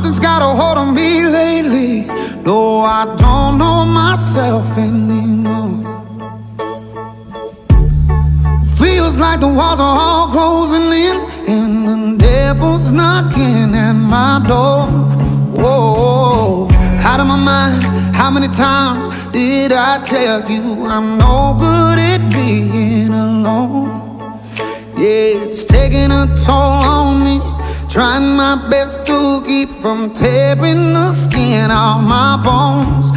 Something's got a hold on me lately. No, I don't know myself anymore. Feels like the walls are all closing in, and the devil's knocking at my door. Whoa, out of my mind. How many times did I tell you I'm no good at being alone? Yeah, it's taking a toll on me, trying my best to keep from tearing the skin off my bones.